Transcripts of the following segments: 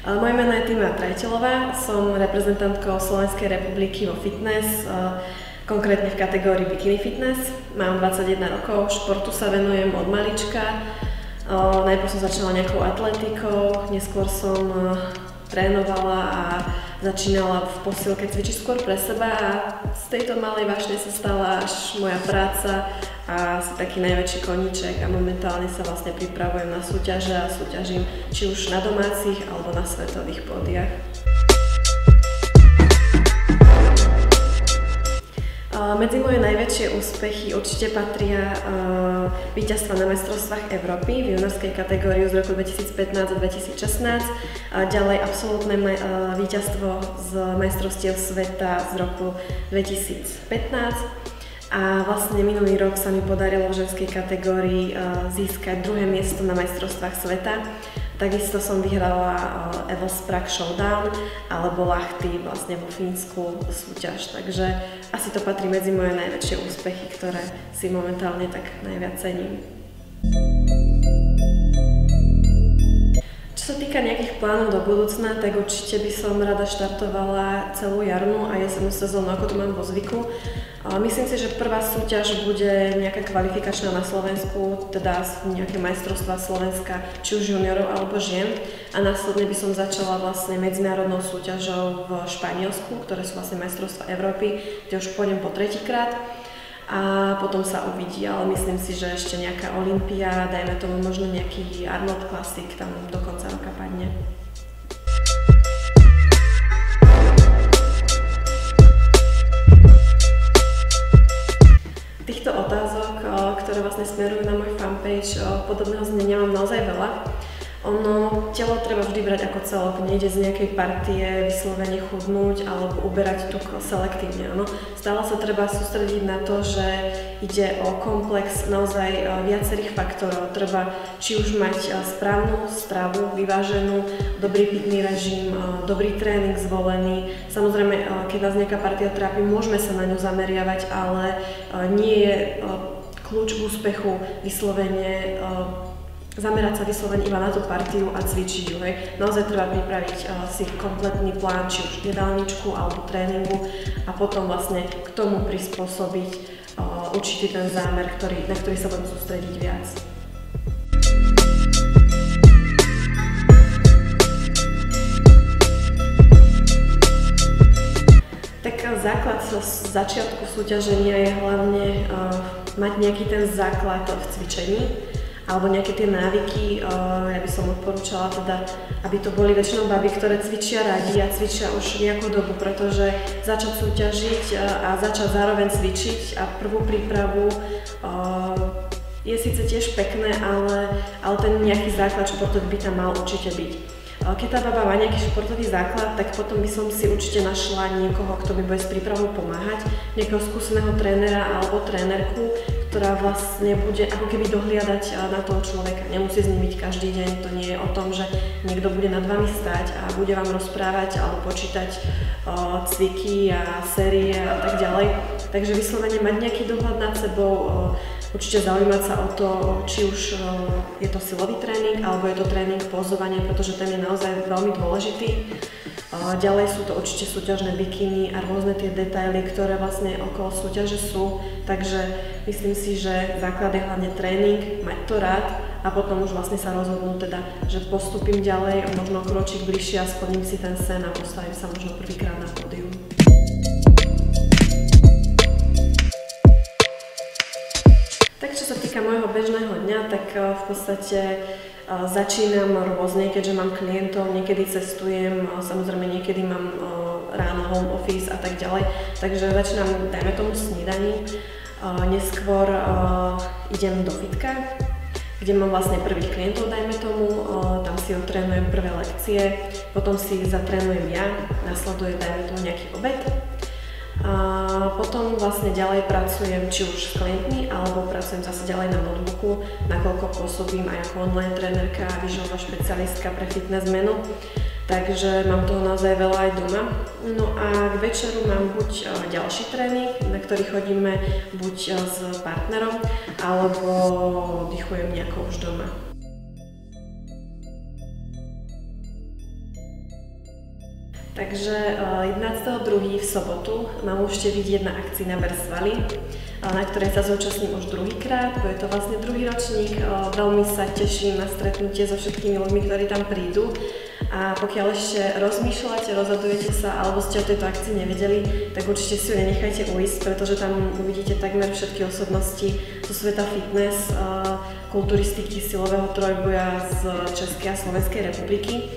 Moje meno je Týma Trajtelová, som reprezentantkou Slovenskej republiky vo fitness, konkrétne v kategórii bikini fitness. Mám 21 rokov, športu sa venujem od malička. Najprv som začala nejakou atletikou, neskôr som trénovala a začínala v posilke cvičiť skôr pre seba a z tejto malej vášne sa stala až moja práca a asi taký najväčší koníček a momentálne sa vlastne pripravujem na súťaže a súťažím či už na domácich alebo na svetových pódiach. Medzi moje najväčšie úspechy určite patria víťazstva na majstrovstvách Európy v juniorskej kategórii z roku 2015 a 2016, ďalej absolútne víťazstvo z majstrovstiev sveta z roku 2015 a vlastne minulý rok sa mi podarilo v ženskej kategórii získať druhé miesto na majstrovstvách sveta. Takisto som vyhrala Evos Prague Showdown alebo Lahti vlastne vo Fínsku súťaž, takže asi to patrí medzi moje najväčšie úspechy, ktoré si momentálne tak najviac cením. Čo sa týka nejakých plánov do budúcna, tak určite by som rada štartovala celú jarnú a jesennú sezónu, ako to mám vo zvyku. Myslím si, že prvá súťaž bude nejaká kvalifikačná na Slovensku, teda nejaké majstrovstvá Slovenska, či už juniorov alebo žien. A následne by som začala vlastne medzinárodnou súťažou v Španielsku, ktoré sú vlastne majstrovstvá Európy, kde už pôjdem po tretíkrát. A potom sa uvidí, ale myslím si, že ešte nejaká Olympia, dajme tomu možno nejaký Arnold Classic tam do konca roka padne. Týchto otázok, ktoré vlastne smerujú na môj fanpage, podobného znenia mám naozaj veľa. Telo treba vždy brať ako celok, nejde z nejakej partie vyslovene chudnúť alebo uberať tuk selektívne. Stále sa treba sústrediť na to, že ide o komplex naozaj viacerých faktorov. Treba či už mať správnu stravu, vyváženú, dobrý pitný režim, dobrý tréning zvolený. Samozrejme, keď nás nejaká partia trápi, môžeme sa na ňu zameriavať, ale nie je kľúč k úspechu vyslovene zamerať sa vyslovene iba na tú partiu a cvičiť ju. Naozaj treba pripraviť si kompletný plán, či už jedálničku alebo tréningu a potom vlastne k tomu prispôsobiť určitý ten zámer, na ktorý sa budem sústrediť viac. Tak základ z začiatku súťaženia je hlavne mať nejaký ten základ v cvičení alebo nejaké tie návyky, ja by som odporúčala teda, aby to boli väčšinou baby, ktoré cvičia radi a cvičia už nejakú dobu, pretože začať súťažiť a začať zároveň cvičiť a prvú prípravu je síce tiež pekné, ale ten nejaký základ športový by tam mal určite byť. Keď tá baba má nejaký športový základ, tak potom by som si určite našla niekoho, kto mi bude s prípravou pomáhať, nejakého skúseného trénera alebo trénerku, ktorá vlastne bude ako keby dohliadať na toho človeka. Nemusí s ním byť každý deň, to nie je o tom, že niekto bude nad vami stáť a bude vám rozprávať alebo počítať cviky a série a tak ďalej. Takže vyslovene mať nejaký dohľad nad sebou, určite zaujímať sa o to, či už je to silový tréning alebo je to tréning pózovania, pretože ten je naozaj veľmi dôležitý. Ďalej sú to určite súťažné bikiny a rôzne tie detaily, ktoré vlastne okolo súťaže sú. Takže myslím si, že základ je hlavne tréning, mať to rád a potom už vlastne sa rozhodnú teda, že postupím ďalej, možno kročík bližšie a splním si ten sen a postavím sa možno prvýkrát na pódium. Tak čo sa týka môjho bežného dňa, tak v podstate začínam rôzne, keďže mám klientov, niekedy cestujem, samozrejme niekedy mám ráno home office a tak ďalej. Takže začínam, dajme tomu, snídaní. Neskôr idem do fitka, kde mám vlastne prvých klientov, dajme tomu, tam si odtrénujem prvé lekcie, potom si zatrénujem ja, nasleduje, dajme tomu, nejaký obed. A potom vlastne ďalej pracujem či už s klientmi, alebo pracujem zase ďalej na notebooku, nakoľko pôsobím aj ako online trénerka a výživová špecialistka pre fitness menu. Takže mám toho naozaj veľa aj doma. No a k večeru mám buď ďalší tréning, na ktorý chodíme buď s partnerom, alebo oddychujem nejako už doma. Takže 11.2. v sobotu ma môžete vidieť na akcii na Bersvali, na ktorej sa zúčastním už druhýkrát. Bude to vlastne druhý ročník. Veľmi sa teším na stretnutie so všetkými ľuďmi, ktorí tam prídu. A pokiaľ ešte rozmýšľate, rozhodujete sa, alebo ste o tejto akcii nevedeli, tak určite si ju nenechajte ujsť, pretože tam uvidíte takmer všetky osobnosti zo sveta fitness, kulturistiky, silového trojboja z Českej a Slovenskej republiky.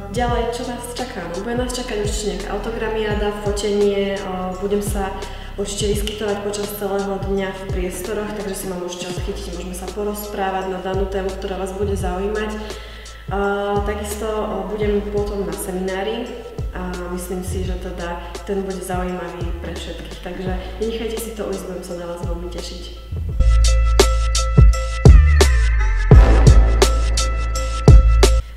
Ďalej, čo nás čaká? Bude nás čakať určite nejaká autogramiáda, fotenie, budem sa určite vyskytovať počas celého dňa v priestoroch, takže si ma môžete odchytiť, môžeme sa porozprávať na danú tému, ktorá vás bude zaujímať. Takisto budem potom na seminári a myslím si, že teda ten bude zaujímavý pre všetkých, takže nenechajte si to ujsť, budem sa na vás veľmi tešiť.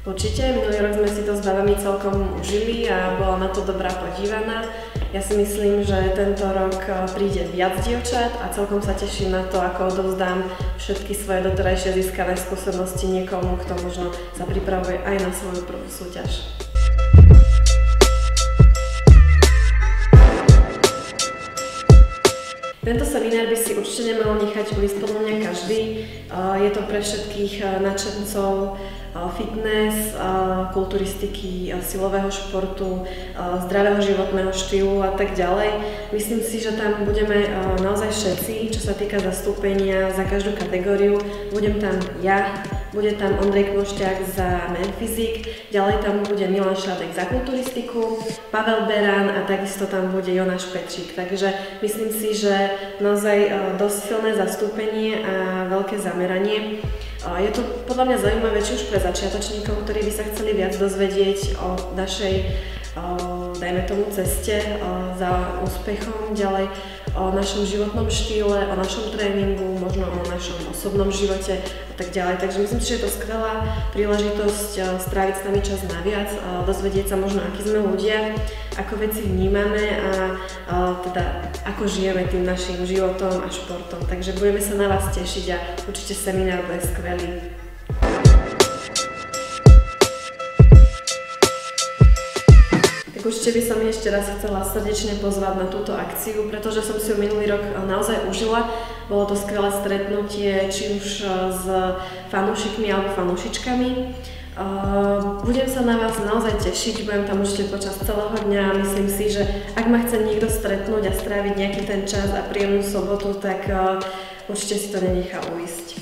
Určite, minulý rok sme si to s babami celkom užili a bola na to dobrá podívaná. Ja si myslím, že tento rok príde viac dievčat a celkom sa teším na to, ako odovzdám všetky svoje doterajšie získané skúsenosti niekomu, kto možno sa pripravuje aj na svoju prvú súťaž. Tento seminár by si určite nemal nechať ujsť podľa mňa každý. Je to pre všetkých nadšencov fitness, kulturistiky, silového športu, zdravého životného štýlu a tak ďalej. Myslím si, že tam budeme naozaj všetci, čo sa týka zastúpenia za každú kategóriu. Budem tam ja, bude tam Ondrej Kmošťák za Men Physique, ďalej tam bude Milan Šádek za kulturistiku, Pavel Beran a takisto tam bude Jonáš Petřík. Takže myslím si, že naozaj dosť silné zastúpenie a veľké zameranie. Je to podľa mňa zaujímavé či už pre začiatočníkov, ktorí by sa chceli viac dozvedieť o našej, dajme tomu, ceste za úspechom, ďalej o našom životnom štýle, o našom tréningu, možno o našom osobnom živote a tak ďalej. Takže myslím si, že je to skvelá príležitosť stráviť s nami čas naviac, dozvedieť sa možno, akí sme ľudia, ako veci vnímame a teda ako žijeme tým našim životom a športom. Takže budeme sa na vás tešiť a určite seminár bude skvelý. Určite by som ešte raz chcela srdečne pozvať na túto akciu, pretože som si ju minulý rok naozaj užila. Bolo to skvelé stretnutie, či už s fanúšikmi alebo fanúšičkami. Budem sa na vás naozaj tešiť, budem tam určite počas celého dňa a myslím si, že ak ma chce niekto stretnúť a stráviť nejaký ten čas a príjemnú sobotu, tak určite si to nenechá ujsť.